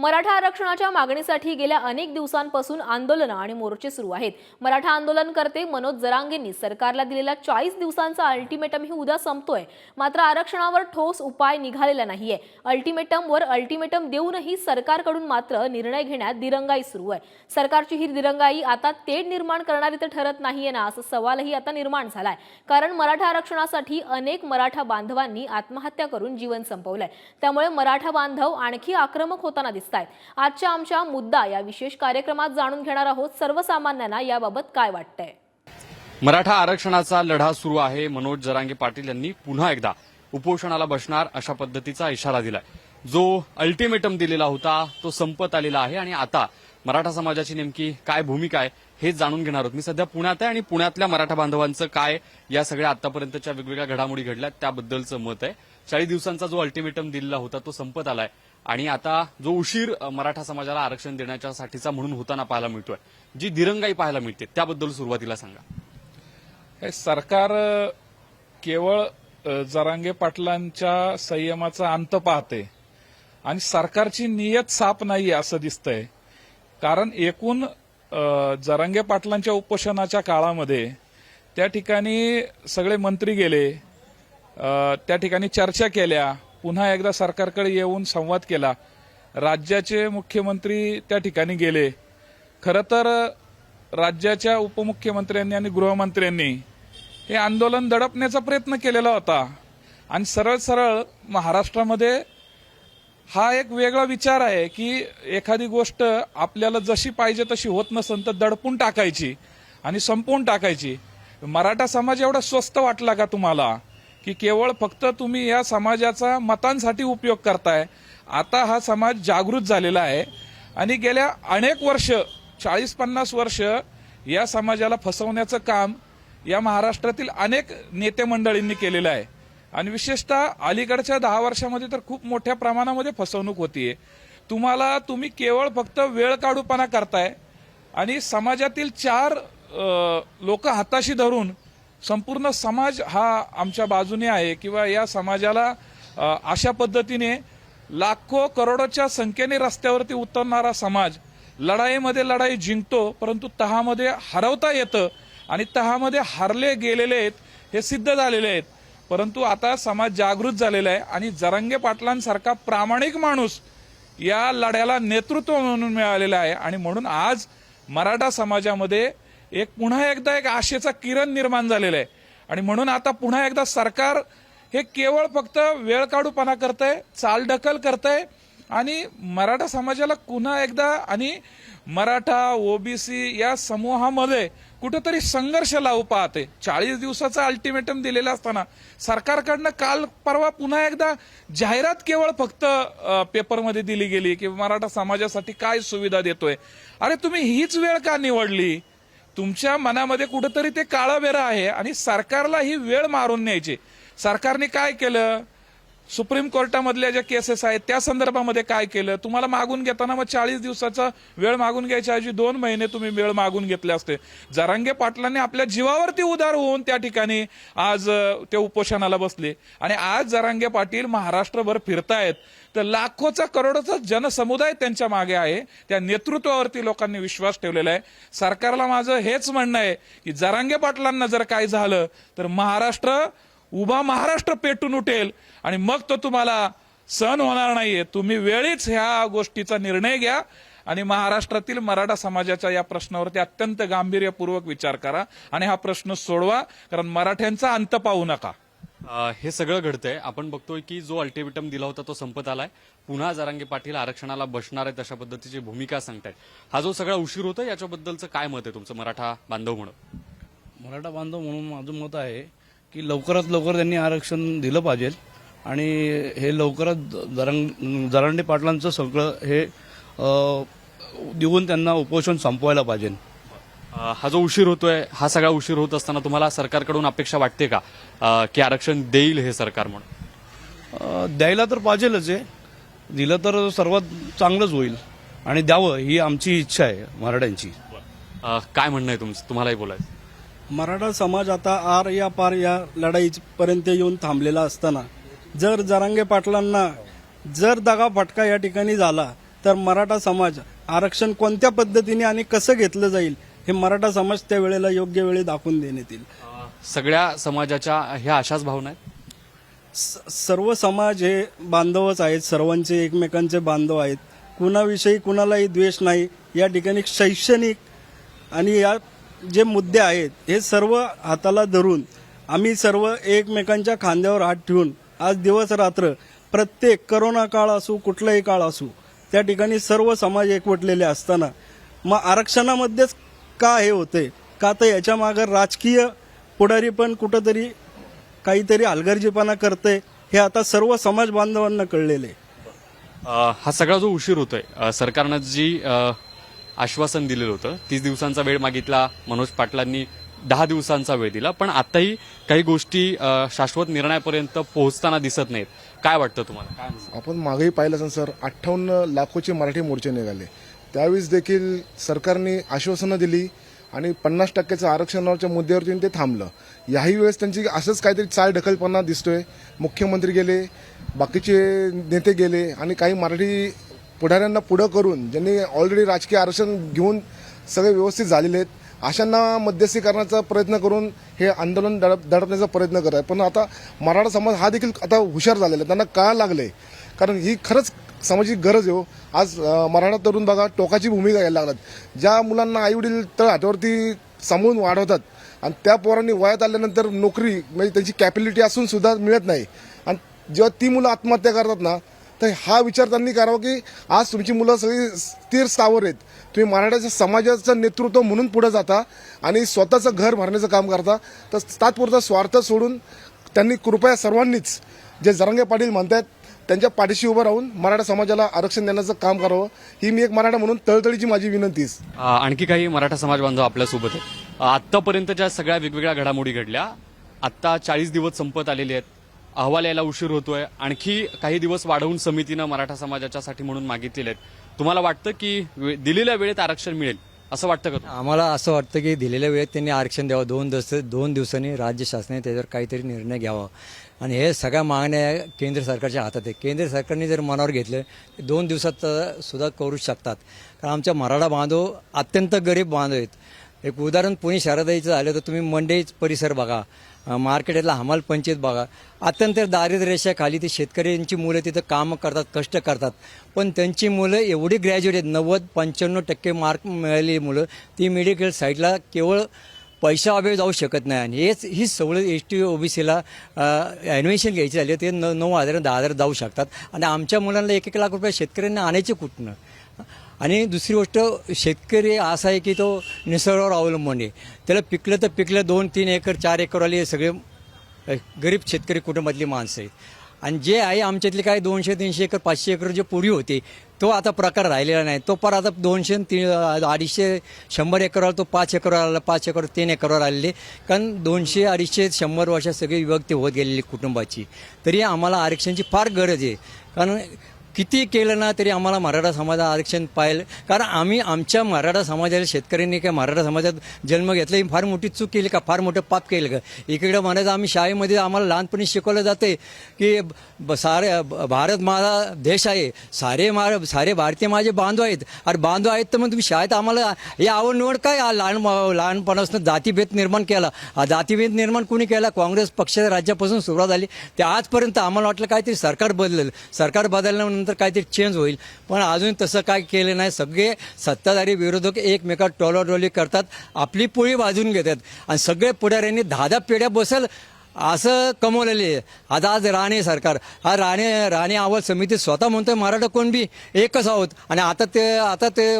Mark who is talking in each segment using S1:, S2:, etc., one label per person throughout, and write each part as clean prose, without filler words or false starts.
S1: मराठा आरक्षणाच्या मागणीसाठी गेल्या अनेक दिवसांपासून आंदोलन आणि मोर्चे सुरू आहेत। मराठा आंदोलनकर्ते मनोज जरांगेंनी सरकारला दिलेला 40 दिवसांचा अल्टिमेटम ही उद्या संपतोय। मात्र आरक्षणावर ठोस उपाय निघालेला नाहीये। अल्टिमेटमवर अल्टिमेटम देऊनही सरकारकडून मात्र निर्णय घेण्यात दिरंगाई सुरू आहे। सरकारची ही दिरंगाई आता तेढ निर्माण करणारी तर ठरत नाहीये ना, असा सवालही आता निर्माण झालाय। कारण मराठा आरक्षणासाठी अनेक मराठा बांधवांनी आत्महत्या करून जीवन संपवलंय। त्यामुळे मराठा बांधव आणखी आक्रमक होताना आजच्या आमच्या मुद्दा या विशेष कार्यक्रमात जाणून घेणार आहोत सर्वसामान्यांना याबाबत काय वाटतंय।
S2: मराठा आरक्षणाचा लढा सुरू आहे। मनोज जरांगे पाटील यांनी पुन्हा एकदा उपोषणाला बसणार अशा पद्धतीचा इशारा दिलाय। जो अल्टिमेटम दिलेला होता तो संपत आलेला आहे आणि आता मराठा समाजाची नेमकी काय भूमिका आहे हे जाणून घेणार आहोत। मी सध्या पुण्यात आहे आणि पुण्यातल्या मराठा बांधवांचं काय या सगळ्या आतापर्यंतच्या वेगवेगळ्या घडामोडी घडल्यात त्याबद्दलचं मत आहे। 40 दिवसांचा जो अल्टिमेटम दिलेला होता तो संपत आलाय आणि आता जो उशीर मराठा समाजाला आरक्षण देण्याच्यासाठीचा म्हणून होताना पाहायला मिळतोय, जी दिरंगाई पाहायला मिळते त्याबद्दल सुरुवातीला सांगा।
S3: हे सरकार केवळ जरांगे पाटलांच्या संयमाचा अंत पाहते आणि सरकारची नियत साफ नाही असं दिसतंय। कारण एकूण जरांगे पाटलांच्या उपोषणाच्या काळामध्ये त्या ठिकाणी सगळे मंत्री गेले, त्या ठिकाणी चर्चा केल्या, पुन्हा एकदा सरकारकडे येऊन संवाद केला। राज्याचे मुख्यमंत्री त्या ठिकाणी गेले। खरं तर राज्याच्या उपमुख्यमंत्र्यांनी आणि गृहमंत्र्यांनी हे आंदोलन दडपण्याचा प्रयत्न केलेला होता आणि सरळ सरळ महाराष्ट्रामध्ये हा एक वेगळा विचार आहे की एखादी गोष्ट आपल्याला जशी पाहिजे तशी होत नसेल तर दडपून टाकायची आणि संपवून टाकायची। मराठा समाज एवढा स्वस्त वाटला का तुम्हाला की केवळ फक्त तुम्ही या समाजाचा मतांसाठी उपयोग करताय? आता हा समाज जागृत झालेला आहे आणि गेल्या अनेक वर्ष 40-50 वर्ष या समाजाला फसवण्याचं काम या महाराष्ट्रातील अनेक नेते मंडळींनी केलेलं आहे आणि विशेषतः अलीकडच्या 10 वर्षामध्ये तर खूप मोठ्या प्रमाणामध्ये फसवणूक होतीये। तुम्ही केवळ फक्त वेळ काढूपणा करताय आणि समाजातील 4 लोक हाताशी धरून संपूर्ण समाज हा आमच्या बाजूने आहे किंवा या समाजाला अशा पद्धतीने लाखो करोडोच्या संख्येने रस्त्यावरती उतरणारा समाज लढाईमध्ये लढाई जिंकतो, परंतु तहामध्ये हरवता येतं आणि तहामध्ये हारले गेलेले आहेत हे सिद्ध झालेले आहेत। परंतु आता समाज जागृत झालेला आहे आणि जरांगे पाटलांसारखा प्रामाणिक माणूस या लढ्याला नेतृत्व म्हणून मिळालेला आहे आणि म्हणून आज मराठा समाजामध्ये पुन्हा एकदा एक आशेचा किरण निर्माण झालेला आहे आणि म्हणून आता पुन्हा एकदा सरकार हे केवळ फक्त वेळ काढूपणा करतंय, चालढकल करतंय आणि मराठा समाजाला पुन्हा एकदा आणि मराठा ओबीसी या समूहामध्ये कुठेतरी संघर्ष लावू पाहते। 40 दिवसाचा अल्टिमेटम दिलेला असताना सरकारकडनं काल परवा पुन्हा एकदा जाहिरात केवळ फक्त पेपरमध्ये दिली गेली की मराठा समाजासाठी काय सुविधा देतोय। अरे तुम्ही हीच वेळ का निवडली? तुमच्या मनामध्ये कुठेतरी ते काळाबेरा आहे आणि सरकारला ही वेळ मारून न्यायची। सरकारने काय केलं? सुप्रीम कोर्टामधल्या ज्या केसेस आहेत त्या संदर्भामध्ये काय केलं? तुम्हाला मागून घेताना मग 40 दिवसाचा वेळ मागून घ्यायच्या ऐवजी 2 महिने तुम्ही वेळ मागून घेतले असते। जरांगे पाटलांनी आपल्या जीवावरती उदार होऊन त्या ठिकाणी आज ते उपोषणाला बसले आणि आज जरांगे पाटील महाराष्ट्रभर फिरतायत तर लाखोचा करोडोचा जनसमुदाय त्यांच्या मागे आहे। त्या नेतृत्वावरती लोकांनी विश्वास ठेवलेला आहे। सरकारला माझं हेच म्हणणं आहे की जरांगे पाटलांना जर काय झालं तर उभा महाराष्ट्र पेटून उठेल आणि मग तो तुम्हाला सहन होणार नाहीये। तुम्ही वेळीच ह्या गोष्टीचा निर्णय घ्या आणि महाराष्ट्रातील मराठा समाजाच्या या प्रश्नावरती अत्यंत गांभीर्यपूर्वक विचार करा आणि हा प्रश्न सोडवा, कारण मराठ्यांचा अंत पाहू नका।
S2: हे सगळं घडतंय। आपण बघतोय की जो अल्टिमेटम दिला होता तो संपत आलाय। पुन्हा जरांगे पाटील आरक्षणाला बसणार आहेत अशा पद्धतीची भूमिका सांगतायत। हा जो सगळा उशीर होतोय याच्याबद्दलचं काय मत आहे तुमचं मराठा बांधव म्हणून?
S4: मराठा बांधव म्हणून माझं मत आहे की लवकरात लवकर त्यांनी आरक्षण दिलं पाहिजे आणि हे लवकरात जरांगे पाटलांचं सगळं हे देऊन त्यांना उपोषण संपवायला पाहिजे।
S2: हा जो उशीर होतोय, हा सगळा उशीर होत असताना तुम्हाला सरकारकडून अपेक्षा वाटते का की आरक्षण देईल हे सरकार? म्हणून
S4: द्यायला तर पाहिजेलच आहे, दिलं तर सर्वात चांगलंच होईल आणि द्यावं ही आमची इच्छा आहे मराठ्यांची।
S2: काय म्हणणं आहे तुमचं? तुम्हालाही बोलायचं।
S5: मराठा समाज आता आर या पार या लढाईपर्यंत येऊन थांबलेला असताना जर जरांगे पाटलांना जर दगा फटका या ठिकाणी झाला तर मराठा समाज आरक्षण कोणत्या पद्धतीने आणि कसं घेतलं जाईल हे मराठा समाज त्या वेळेला योग्य वेळी दाखवून देण्यात येईल.
S2: सगळ्या समाजाच्या ह्या अशाच भावना आहेत.
S5: सर्व समाज हे बांधवच आहेत, सर्वांचे एकमेकांचे बांधव आहेत. कुणाविषयी कुणालाही द्वेष नाही. या ठिकाणी शैक्षणिक आणि या जे मुद्दे आहेत हे सर्व हाताला धरून आम्ही सर्व एकमेकांच्या खांद्यावर हात ठेवून आज दिवस रात्र प्रत्येक करोना काळ असो कुठलाही काळ असो त्या ठिकाणी सर्व समाज एकवटलेले असताना मग आरक्षणामध्येच का हे होते का, तर याच्या मागे राजकीय पुढारी पण कुठंतरी काहीतरी हलगर्जीपणा करते हे आता सर्व समाज बांधवांना कळलेले आहे.
S2: हा सगळा जो उशीर होतोय, सरकारनं जी आश्वासन दिलेलं होतं 30 दिवसांचा वेळ मागितला, मनोज पाटलांनी 10 दिवसांचा वेळ दिला, पण आताही काही गोष्टी शाश्वत निर्णयापर्यंत पोहोचताना दिसत नाहीत. काय वाटतं तुम्हाला? काय म्हणणं?
S6: आपण मागेही पाहिलं असेल सर, 58 लाखोचे मराठी मोर्चे निघाले. त्यावेळेस देखील सरकारने आश्वासनं दिली आणि 50% आरक्षणाच्या मुद्द्यावरती ते थांबलं. याही वेळेस त्यांची असंच काहीतरी चाल ढकलपणा दिसतोय. मुख्यमंत्री गेले, बाकीचे नेते गेले आणि काही मराठी पुढाऱ्यांना पुढं करून ज्यांनी ऑलरेडी राजकीय आरक्षण घेऊन सगळे व्यवस्थित झालेले आहेत अशांना मध्यस्थी करण्याचा प्रयत्न करून हे आंदोलन दडपण्याचा प्रयत्न करत आहे. पण आता मराठा समाज हा देखील आता हुशार झालेला आहे, त्यांना कळायला लागले, कारण ही खरंच सामाजिक गरज आहे. आज मराठा तरुण बघा टोकाची भूमिका घ्यायला लागतात. ज्या मुलांना आईवडील तळ हातावरती सांभाळून वाढवतात आणि त्या पोरांनी वयात आल्यानंतर नोकरी म्हणजे त्यांची कॅपॅबिलिटी असून सुद्धा मिळत नाही आणि जेव्हा ती मुलं आत्महत्या करतात ना, तर हा विचार त्यांनी करावा की आज तुमची मुलं सगळी स्थिर स्थावर आहेत, तुम्ही मराठ्याच्या समाजाचं नेतृत्व म्हणून पुढे जाता आणि स्वतःचं घर भरण्याचं काम करता, तर तात्पुरता स्वार्थ सोडून त्यांनी कृपया सर्वांनीच जे जरांगे पाटील म्हणतात त्यांच्या पाठीशी उभं राहून मराठा समाजाला आरक्षण देण्याचं काम करावं, ही मी एक मराठा म्हणून तळतळीची माझी विनंती आहे.
S2: आणखी काही मराठा समाज बांधव आपल्यासोबत आहेत. आतापर्यंतच्या सगळ्या वेगवेगळ्या घडामोडी घडल्या. आता 40 दिवस संपत आलेले आहेत, अहवाल यायला उशीर होतोय, आणखी काही दिवस वाढवून समितीनं मराठा समाजाच्यासाठी म्हणून मागितलेले आहेत. तुम्हाला वाटतं की दिलेल्या वेळेत आरक्षण मिळेल असं वाटतं का?
S7: आम्हाला असं वाटतं की दिलेल्या वेळेत त्यांनी आरक्षण द्यावं. 2 दिवसांनी राज्य शासनाने त्याच्यावर काहीतरी निर्णय घ्यावा आणि हे सगळ्या मागण्या केंद्र सरकारच्या हातात आहे. केंद्र सरकारने जर मनावर घेतलं 2 दिवसात सुद्धा करू शकतात, कारण आमच्या मराठा बांधव अत्यंत गरीब बांधव आहेत. एक उदाहरण पुणे शहरात यायचं झालं तर तुम्ही मंडई परिसर बघा, मार्केटला हमाल पंचायत बघा, अत्यंत दारिद्र्यरेषेखाली ती शेतकऱ्यांची मुलं तिथं काम करतात, कष्ट करतात, पण त्यांची मुलं एवढी ग्रॅज्युएट आहेत, 90-95% मार्क मिळालेली मुलं ती मेडिकल साईडला केवळ पैशाअभावी जाऊ शकत नाही. आणि हीच सवलत ST OBCला ॲडमिशन घ्यायची झाली ते 9,000-10,000 जाऊ शकतात आणि आमच्या मुलांना 1-1 लाख रुपये शेतकऱ्यांना आणायचे कुठनं? आणि दुसरी गोष्ट, शेतकरी असा आहे की तो निसर्गावर अवलंबून आहे. त्याला पिकलं तर पिकलं 2-3 एकर 4 एकरवाले सगळे गरीब शेतकरी कुटुंबातली माणसं आहेत. आणि जे आहे आमच्यातले काय 200-300 एकर 500 एकर जे पूर्वी होते तो आता प्रकार राहिलेला नाही. तो पर आता 200-250-100 एकरवर तो 5 एकरवर आला, 5 एकर 3 एकरवर आलेले, कारण 200-250-100 वर्षात सगळी विभक्ती होत गेलेली कुटुंबाची. तरी आम्हाला आरक्षणाची फार गरज आहे, कारण किती केलं ना तरी आम्हाला मराठा समाजाला आरक्षण पाहिलं, कारण आम्ही आमच्या मराठा समाजाला शेतकऱ्यांनी काय मराठा समाजात जन्म घेतला ही फार मोठी चूक केली का, फार मोठं पाप केलं का? इकडे म्हणायचं आम्ही शाळेमध्ये आम्हाला लहानपणी शिकवलं जाते की सारे भारत माझा देश आहे, सारे भारतीय माझे बांधव आहेत. अरे बांधव आहेत तर मग तुम्ही शाळेत आम्हाला ही आवड निवड काय लहानपणापासून जातीभेद निर्माण केला. हा जातीभेद निर्माण कोणी केला? काँग्रेस पक्षाच्या राज्यापासून सुरुवात झाली ते आजपर्यंत आम्हाला वाटलं काहीतरी सरकार बदलेलं, सरकार बदलल्यानंतर काहीतरी चेंज होईल, पण अजून तसं काय केलं नाही. सगळे सत्ताधारी विरोधक एकमेकात टोलाटोली करतात, आपली पोळी भाजून घेतात आणि सगळे पुढाऱ्यांनी 10 पिढ्या बसेल असं कमवलेले आहे. आज राणे सरकार, हा राणे अहवाल समिती स्वतः म्हणतोय मराठा कुणबी एकच आहोत, आणि आता ते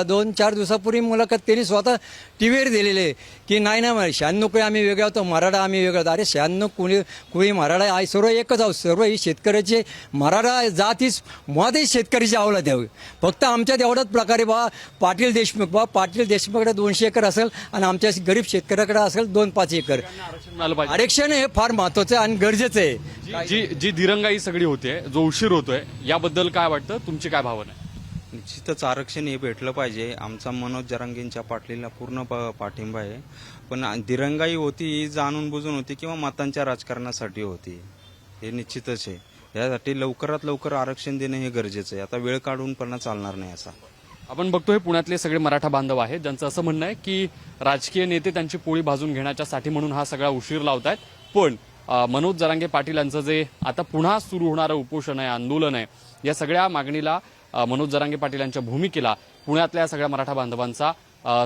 S7: 2-4 दिवसापूर्वी मुलाखत त्यांनी स्वतः टीव्हीवर दिलेले की नाही 96 कोळी आम्ही वेगळे होतो, मराठा आम्ही वेगळे होतो. अरे 96 कोळी मराठा आहे, सर्व एकच आहोत, सर्व ही शेतकऱ्याचे मराठा जात ही मुळातही शेतकऱ्याची अवलाद द्यावी. फक्त आमच्यात एवढ्याच प्रकारे पाटील देशमुखकडे 200 एकर असेल आणि आमच्या गरीब शेतकऱ्याकडे असेल 2-5 एकर. आरक्षण हे फार महत्वाचं आणि गरजेचं आहे.
S2: जी दिरंगाई सगळी होते, जो उशीर होतोय, याबद्दल काय वाटतं? तुमची काय भावना आहे?
S8: निश्चितच आरक्षण हे भेटलं पाहिजे. आमचा मनोज जरांगेंच्या पाटलीला पूर्ण पाठिंबा आहे, पण दिरंगाई होती ही जाणून बुजून होती किंवा मतांच्या राजकारणासाठी होती, हे निश्चितच आहे. यासाठी लवकरात लवकर आरक्षण देणं हे गरजेचं आहे. आता वेळ काढून पण चालणार नाही असा.
S2: आपण बघतोय पुण्यातले सगळे मराठा बांधव आहेत ज्यांचं असं म्हणणं आहे की राजकीय नेते त्यांची पोळी भाजून घेण्याच्या साठी म्हणून हा सगळा उशीर लावतायत. पण मनोज जरांगे पाटील यांचं जे आता पुन्हा सुरू होणारं उपोषण आहे, आंदोलन आहे, या सगळ्या मागणीला मनोज जरांगे पाटील यांच्या भूमिकेला पुण्यातल्या सगळ्या मराठा बांधवांचा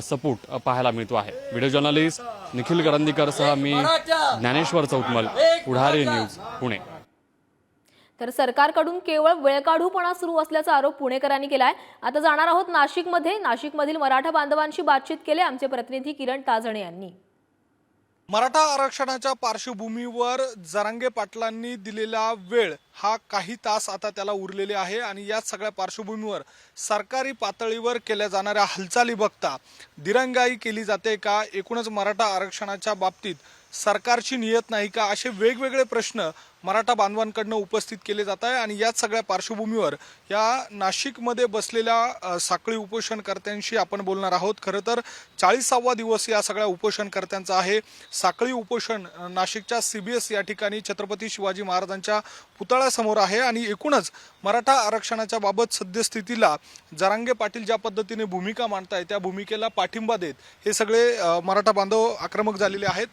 S2: सपोर्ट पाहायला मिळतो आहे. व्हिडिओ जर्नलिस्ट निखिल करंदीकर सह मी ज्ञानेश्वर चौतमल, पुढारी न्यूज, पुणे.
S1: तर सरकारकडून केवळ वेळकाढूपणा सुरू असल्याचा आरोप पुणेकरांनी केलाय. आता जाणार आहोत नाशिकमध्ये. नाशिकमधील मराठा बांधवांशी बातचीत केली आमचे प्रतिनिधी किरण ताजणे यांनी.
S9: मराठा आरक्षणाच्या पार्श्वभूमीवर जरांगे पाटलांनी दिलेला वेळ हा काही तास आता त्याला उरलेले आहे आणि याच सगळ्या पार्श्वभूमीवर सरकारी पातळीवर केल्या जाणाऱ्या हालचाली बघता दिरंगाई केली जाते का, एकूणच मराठा आरक्षणाच्या बाबतीत सरकारची नियत नाही का, असे वेगवेगळे प्रश्न मराठा बांधवांकडनं उपस्थित केले जात आहे. आणि याच सगळ्या पार्श्वभूमीवर या नाशिकमध्ये बसलेल्या साखळी उपोषणकर्त्यांशी आपण बोलणार आहोत. खरं तर 40वा दिवस या सगळ्या उपोषणकर्त्यांचा आहे. साखळी उपोषण नाशिकच्या CBS या ठिकाणी छत्रपती शिवाजी महाराजांच्या पुतळ्यासमोर आहे. आणि एकूणच मराठा आरक्षणाच्या बाबत सद्यस्थितीला जरांगे पाटील ज्या पद्धतीने भूमिका मांडताय त्या भूमिकेला पाठिंबा देत हे सगळे मराठा बांधव आक्रमक झालेले आहेत.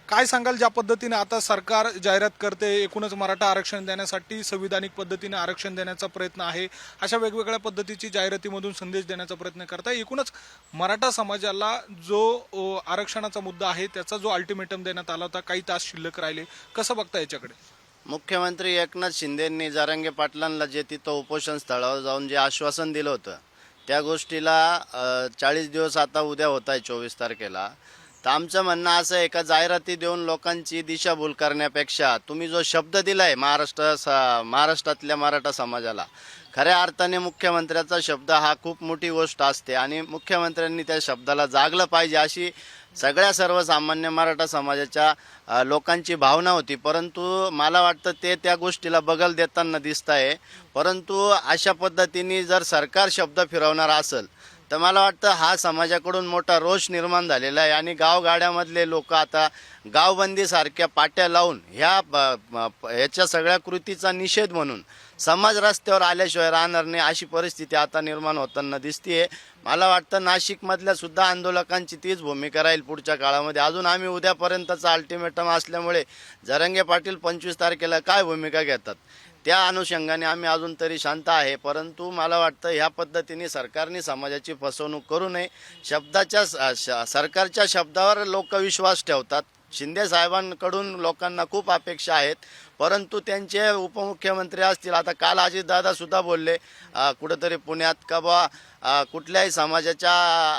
S9: काय सांगाल, ज्या पद्धतीने आता सरकार जाहिरात करते, एकूणच मराठा आरक्षण देण्यासाठी संविधानिक पद्धतीने आरक्षण देण्याचा प्रयत्न आहे, अशा वेगवेगळ्या पद्धतीची जाहिरातीमधून संदेश देण्याचा प्रयत्न करताय. एकूणच मराठा समाजाला जो आरक्षणाचा मुद्दा आहे त्याचा जो अल्टिमेटम देण्यात आला होता, काही तास शिल्लक राहिले, कसं बघता याच्याकडे?
S10: मुख्यमंत्री एकनाथ शिंदेंनी जरांगे पाटलांना जे तिथं उपोषण स्थळावर जाऊन जे आश्वासन दिलं होतं त्या गोष्टीला 40 दिवस आता उद्या होत आहे 24 तारखेला. तर आमचं म्हणणं असं आहे का जाहिराती देऊन लोकांची दिशाभूल करण्यापेक्षा तुम्ही जो शब्द दिलाय महाराष्ट्रातल्या मराठा समाजाला, खऱ्या अर्थाने मुख्यमंत्र्याचा शब्द हा खूप मोठी गोष्ट असते आणि मुख्यमंत्र्यांनी त्या शब्दाला जागलं पाहिजे अशी सगळ्या सर्वसामान्य मराठा समाजाच्या लोकांची भावना होती. परंतु मला वाटतं ते त्या गोष्टीला बगल देताना दिसत आहे. परंतु अशा पद्धतीने जर सरकार शब्द फिरवणार असेल तर मला वाटतं हा समाजाकडून मोठा रोष निर्माण झालेला आहे. आणि गावगाड्यामधले लोक आता गावबंदीसारख्या पाट्या लावून ह्याच्या सगळ्या कृतीचा निषेध म्हणून समाज रस्त्यावर आल्याशिवाय राहणार नाही अशी परिस्थिती आता निर्माण होताना दिसतीये. मला वाटतं नाशिकमधल्या सुद्धा आंदोलकांची तीच भूमिका राहील पुढच्या काळामध्ये. अजून आम्ही उद्यापर्यंतचा अल्टिमेटम असल्यामुळे जरांगे पाटील 25 तारखेला काय भूमिका घेतात त्या अनुषंगाने आम्ही अजून तरी शांत आहे. परंतु मला वाटतं ह्या पद्धतीने सरकारने समाजाची फसवणूक करू नये. सरकारच्या शब्दावर लोक विश्वास ठेवतात. शिंदे साहेबांकडून लोकांना खूप अपेक्षा आहेत. परंतु त्यांचे उपमुख्यमंत्री असतील, आता काल अजितदादा सुद्धा बोलले कुठेतरी पुण्यात का बा कुठल्याही समाजाच्या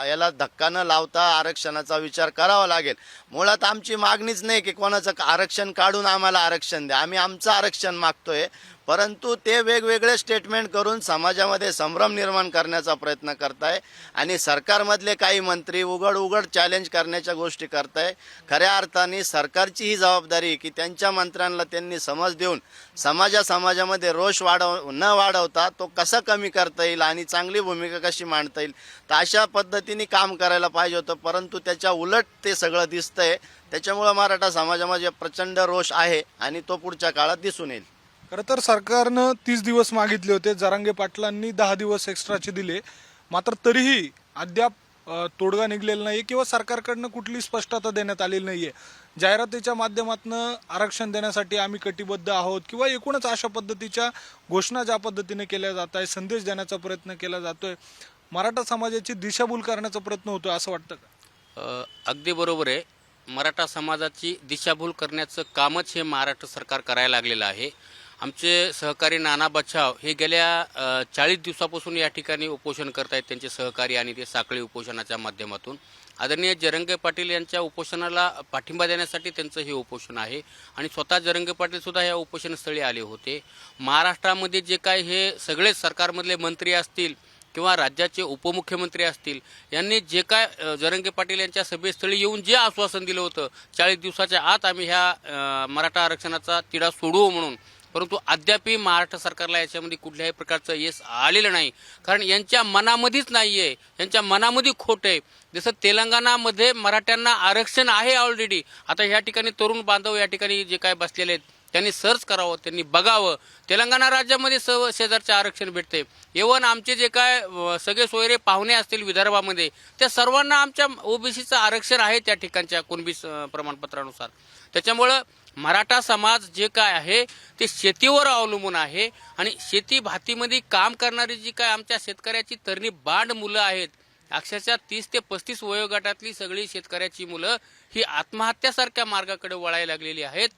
S10: याला धक्का न लावता आरक्षणाचा विचार करावा लागेल. मुळात आमची मागणीच नाही की कोणाचं आरक्षण काढून आम्हाला आरक्षण द्या, आम्ही आमचं आरक्षण मागतोय. परंतु ते वेगवेगळे स्टेटमेंट करून समाजामध्ये संभ्रम निर्माण करण्याचा प्रयत्न करताय आणि सरकारमधले काही मंत्री उघड चॅलेंज करण्याच्या गोष्टी करताय. खऱ्या अर्थाने सरकारची ही जबाबदारी की त्यांच्या मंत्र्यांना त्यांनी समज देऊन समाजामध्ये रोष न वाढवता तो कसा कमी करता येईल आणि चांगली भूमिका कशी मांडता येईल तर अशा पद्धतीने काम करायला पाहिजे होतं. परंतु त्याच्या उलट ते सगळं दिसतंय. त्याच्यामुळे मराठा समाजामध्ये प्रचंड रोष आहे आणि तो पुढच्या काळात दिसून येईल.
S9: खरं तर सरकारनं 30 दिवस मागितले होते, जरांगे पाटलांनी 10 दिवस एक्स्ट्राचे दिले, मात्र तरीही अद्याप तोडगा निघलेला नाही किंवा सरकारकडनं कुठली स्पष्टता देण्यात आलेली नाहीये. जाहिरातीच्या माध्यमातून आरक्षण देण्यासाठी आम्ही कटिबद्ध आहोत किंवा एकूणच अशा पद्धतीच्या घोषणा ज्या पद्धतीने केल्या जात आहे, संदेश देण्याचा प्रयत्न केला जातोय, मराठा समाजाची दिशाभूल करण्याचा प्रयत्न होतोय असं वाटतं का?
S11: अगदी बरोबर आहे. मराठा समाजाची दिशाभूल करण्याचं कामच हे महाराष्ट्र सरकार करायला लागलेलं आहे. आमचे सहकारी नाना बच्छाव हे गेल्या 40 दिवसापासून या ठिकाणी उपोषण करत आहेत. त्यांचे सहकारी आणि ते साखळी उपोषणाच्या माध्यमातून आदरणीय जरांगे पाटील यांच्या उपोषणाला पाठिंबा देण्यासाठी त्यांचं हे उपोषण आहे. आणि स्वतः जरांगे पाटील सुद्धा या उपोषणस्थळी आले होते. महाराष्ट्रामध्ये जे काय हे सगळे सरकारमधले मंत्री असतील किंवा राज्याचे उपमुख्यमंत्री असतील यांनी जे काय जरांगे पाटील यांच्या सभेस्थळी येऊन जे आश्वासन दिलं होतं 40 दिवसाच्या आत आम्ही ह्या मराठा आरक्षणाचा तिढा सोडवू म्हणून, परंतु अद्यापही महाराष्ट्र सरकारला याच्यामध्ये कुठल्याही प्रकारचं यश आलेलं नाही. कारण यांच्या मनामध्येच नाही आहे, यांच्या मनामध्ये खोट आहे. जसं तेलंगणामध्ये मराठ्यांना आरक्षण आहे ऑलरेडी. आता ह्या ठिकाणी तरुण बांधव या ठिकाणी जे काय बसलेले आहेत त्यांनी सर्च करावं, त्यांनी बघावं. तेलंगणा राज्यामध्ये सर्व शेजारचे आरक्षण भेटते. इव्हन आमचे जे काय सगळे सोयरे पाहुणे असतील विदर्भामध्ये, त्या सर्वांना आमच्या ओबीसीचं आरक्षण आहे त्या ठिकाणच्या कुणबी प्रमाणपत्रानुसार. त्याच्यामुळं मराठा समाज जे काय आहे ते शेतीवर अवलंबून आहे आणि शेती भातीमध्ये काम करणारी जी काय आमच्या शेतकऱ्याची तरणी बांड मुलं आहेत, अक्षरशः 30 ते 35 वयोगटातली सगळी शेतकऱ्याची मुलं ही आत्महत्यासारख्या मार्गाकडे वळायला लागलेली आहेत.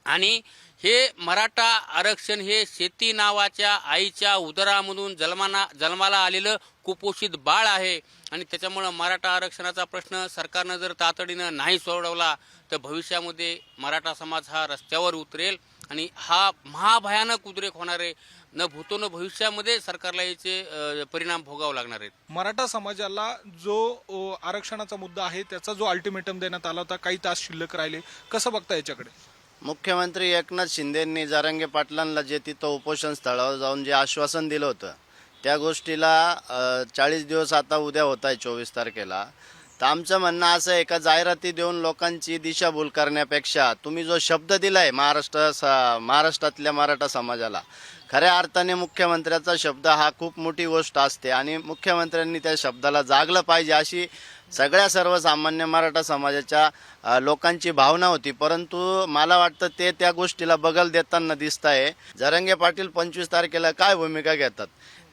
S11: आणि हे मराठा आरक्षण हे शेती नावाच्या आईच्या उदरामधून जन्माला आलेलं कुपोषित बाळ आहे. आणि त्याच्यामुळं मराठा आरक्षणाचा प्रश्न सरकारनं जर तातडीनं नाही सोडवला तर भविष्यामध्ये मराठा समाज हा रस्त्यावर उतरेल आणि हा महाभयानक उद्रेक होणार आहे. न भूतो न भविष्यामध्ये सरकारला याचे परिणाम भोगावे लागणार आहेत.
S9: मराठा समाजाला जो आरक्षणाचा मुद्दा आहे त्याचा जो अल्टिमेटम देण्यात आला होता, काही तास शिल्लक राहिले, कसं बघता याच्याकडे?
S10: मुख्यमंत्री एकनाथ शिंदेंनी जरांगे पाटलांना जे तिथं उपोषण स्थळावर जाऊन जे आश्वासन दिलं होतं त्या गोष्टीला 40 दिवस आता उद्या होत आहे 24 तारखेला. तर आमचं म्हणणं असं आहे का जाहिराती देऊन लोकांची दिशाभूल करण्यापेक्षा तुम्ही जो शब्द दिलाय महाराष्ट्रातल्या मराठा समाजाला, खऱ्या अर्थाने मुख्यमंत्र्याचा शब्द हा खूप मोठी गोष्ट असते आणि मुख्यमंत्र्यांनी त्या शब्दाला जागलं पाहिजे अशी सगळ्या सर्वसामान्य मराठा समाजाच्या लोकांची भावना होती. परंतु मला वाटतं ते त्या गोष्टीला बगल देताना दिसत आहे. जरांगे पाटील 25 तारखेला काय भूमिका घेतात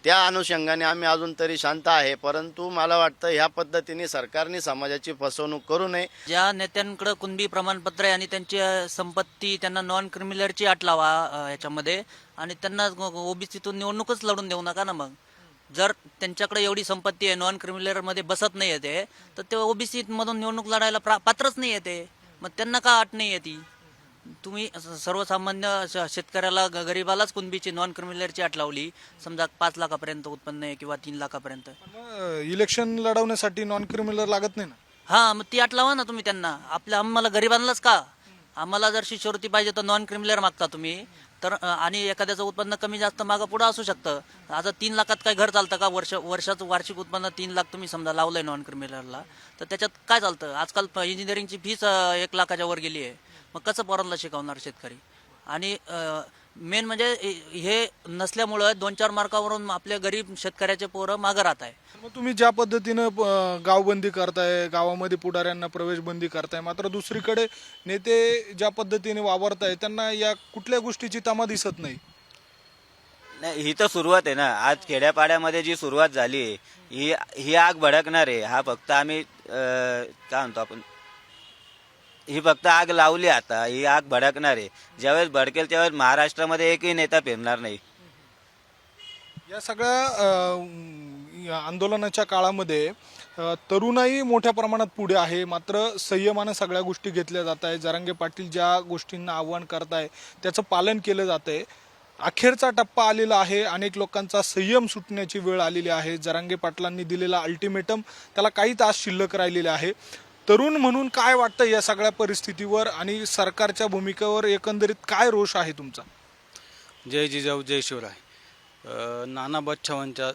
S10: त्या अनुषंगाने आम्ही अजून तरी शांत आहे. परंतु मला वाटतं ह्या पद्धतीने सरकारने समाजाची फसवणूक करू नये.
S12: ज्या नेत्यांकडे कुणबी प्रमाणपत्र आहे आणि त्यांची संपत्ती त्यांना नॉन क्रिमिनलची अट लावा याच्यामध्ये आणि त्यांना ओबीसीतून निवडणूकच लढून देऊ नका ना. मग जर त्यांच्याकडे एवढी संपत्ती आहे, नॉन क्रिमिनल मध्ये बसत नाही येते, तर ते ओबीसी मधून निवडणूक लढायला पात्रच नाही येते. मग त्यांना का अट नाही येते? तुम्ही सर्वसामान्य शेतकऱ्याला गरीबालाच कुणबीची नॉन क्रिमिनलची अट लावली, समजा 5 लाखापर्यंत उत्पन्न आहे किंवा 3 लाखापर्यंत.
S9: इलेक्शन लढवण्यासाठी नॉन क्रिमिनल लागत नाही ना?
S12: हा, मग ती अट लावा ना तुम्ही त्यांना. आम्हाला गरीबांनाच का? आम्हाला जर शिष्यवृत्ती पाहिजे तर नॉन क्रिमिनल मागता तुम्ही तर, आणि एखाद्याचं उत्पन्न कमी जास्त मागं पुढं असू शकतं. आता 3 लाखात काय घर चालतं का? वर्षाचं वार्षिक उत्पन्न 3 लाख तुम्ही समजा लावलंय नॉन क्रिमिनलला, तर त्याच्यात काय चालतं? आजकाल इंजिनिअरिंगची फीस 1 लाखाच्या वर गेली आहे. मग कसं पोरांना शिकवणार शेतकरी? आणि मेन म्हणजे हे नसल्यामुळं 2-4 मार्कावरून आपल्या गरीब शेतकऱ्याचे पोरं मागं राहत आहे.
S9: मग तुम्ही ज्या पद्धतीनं गावबंदी करताय, गावामध्ये पुढाऱ्यांना प्रवेशबंदी करताय, मात्र दुसरीकडे नेते ज्या पद्धतीने वावरताय त्यांना या कुठल्या गोष्टीची तमा दिसत नाही.
S13: नाही, ही तर सुरुवात आहे ना. आज खेड्यापाड्यामध्ये जी सुरुवात झाली ही आग भडकणार आहे. हा फक्त आम्ही काय म्हणतो आपण, ही फक्त आग लावली. आता ही आग भडकणार आहे. ज्यावेळेस भडकेल त्यावेळेस महाराष्ट्रामध्ये एकही नेता फिरणार नाही.
S9: या सगळ्या आंदोलनाच्या काळामध्ये तरुणाई मोठ्या प्रमाणात पुढे आहे, मात्र संयमानं सगळ्या गोष्टी घेतल्या जात आहे. जरांगे पाटील ज्या गोष्टींना आव्हान करताय त्याचं पालन केलं जात आहे. अखेरचा टप्पा आलेला आहे. अनेक लोकांचा संयम सुटण्याची वेळ आलेली आहे. जरांगे पाटलांनी दिलेला अल्टिमेटम त्याला काही तास शिल्लक राहिलेले आहे. तरुण म्हणून काय वाटतं या सगळ्या परिस्थितीवर आणि सरकारच्या भूमिकेवर एकंदरीत काय रोष आहे तुमचा?
S4: जय जिजाऊ जय शिवराय. नाना बच्छावांच्या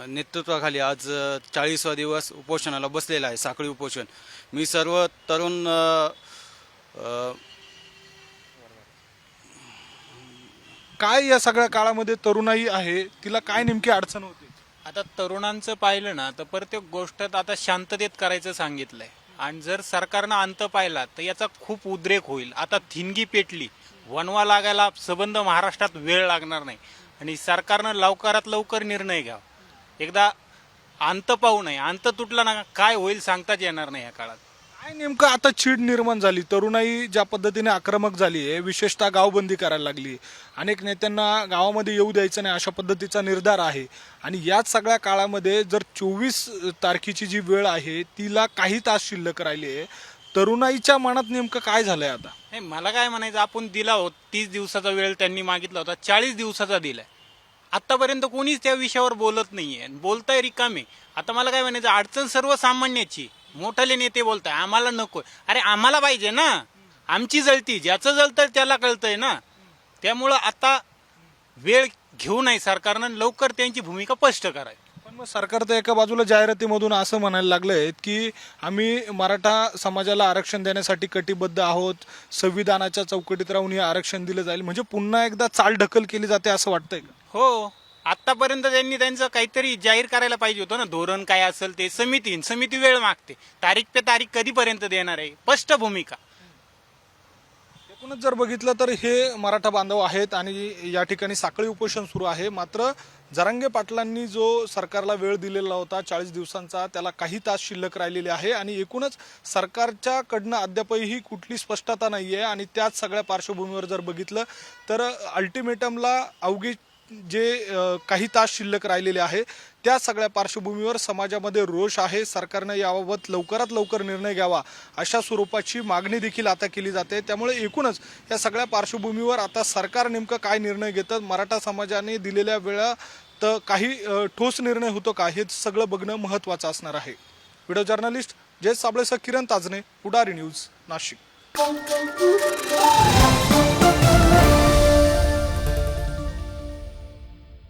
S4: नेतृत्वाखाली आज 40वा दिवस उपोषणाला बसलेला आहे, साखळी उपोषण. मी सर्व तरुण
S9: काय या सगळ्या काळामध्ये तरुणाई आहे तिला काय नेमकी अडचण होते?
S14: आता तरुणांचं पाहिलं ना तर प्रत्येक गोष्ट आता शांततेत करायचं सांगितलंय आणि जर सरकारनं अंत पाहिला तर याचा खूप उद्रेक होईल. आता थिनगी पेटली, वणवा लागायला संबंध महाराष्ट्रात वेळ लागणार नाही आणि सरकारनं लवकरात लवकर निर्णय घ्यावा. एकदा अंत पाहू नये. अंत तुटला ना काय होईल सांगताच येणार नाही या काळात.
S9: काय नेमकं आता चीड निर्माण झाली, तरुणाई ज्या पद्धतीने आक्रमक झाली आहे, विशेषतः गावबंदी करायला लागली, अनेक नेत्यांना गावामध्ये येऊ द्यायचं नाही अशा पद्धतीचा निर्धार आहे. आणि याच सगळ्या काळामध्ये जर 24 तारखेची जी वेळ आहे तिला काही तास शिल्लक राहिली आहे, तरुणाईच्या मनात नेमकं काय झालंय आता?
S14: नाही, मला काय म्हणायचं, आपण दिला होता 30 दिवसाचा वेळ त्यांनी मागितला होता, 40 दिवसाचा दिलाय. आतापर्यंत कोणीच त्या विषयावर बोलत नाहीये, बोलताय रिकामे. आता मला काय म्हणायचं, अडचण सर्वसामान्याची. मोठाले नेते बोलताय आम्हाला नको. अरे आम्हाला पाहिजे ना, आमची जळती, ज्याचं जळतंय त्याला कळतंय ना. त्यामुळं आता वेळ घेऊ नये सरकारनं, लवकर त्यांची भूमिका स्पष्ट करावी.
S9: पण मग सरकार तर एका बाजूला जाहिरातीमधून असं म्हणायला लागलंय की आम्ही मराठा समाजाला आरक्षण देण्यासाठी कटिबद्ध आहोत, संविधानाच्या चौकटीत राहून हे आरक्षण दिलं जाईल, म्हणजे पुन्हा एकदा चालढकल केली जाते असं वाटतंय का?
S14: हो, आतापर्यंत त्यांनी त्यांचं काहीतरी जाहीर करायला पाहिजे होतं ना, धोरण काय असेल ते. समिती वेळ मागते, तारीख पे तारीख कधीपर्यंत देणार आहे, स्पष्ट भूमिका.
S9: एकूणच जर बघितलं तर हे मराठा बांधव आहेत आणि या ठिकाणी साखळी उपोषण सुरू आहे. मात्र जरांगे पाटलांनी जो सरकारला वेळ दिलेला होता 40 दिवसांचा, त्याला काही तास शिल्लक राहिलेले आहे आणि एकूणच सरकारच्या कडनं अद्यापही कुठली स्पष्टता नाहीये. आणि त्याच सगळ्या पार्श्वभूमीवर जर बघितलं तर अल्टिमेटमला अवघी जे काही तास शिल्लक राहिलेले आहे, त्या सगळ्या पार्श्वभूमीवर समाजामध्ये रोष आहे. सरकारने याबाबत लवकरात लवकर निर्णय घ्यावा अशा स्वरूपाची मागणी देखील आता केली जाते. त्यामुळे एकूणच या सगळ्या पार्श्वभूमीवर आता सरकार नेमकं काय निर्णय घेतं, मराठा समाजाने दिलेल्या वेळा तर काही ठोस निर्णय होतो का, हे सगळं बघणं महत्त्वाचं असणार आहे. व्हिडिओ जर्नलिस्ट जय साबळेसह किरण ताजने, पुढारी न्यूज, नाशिक.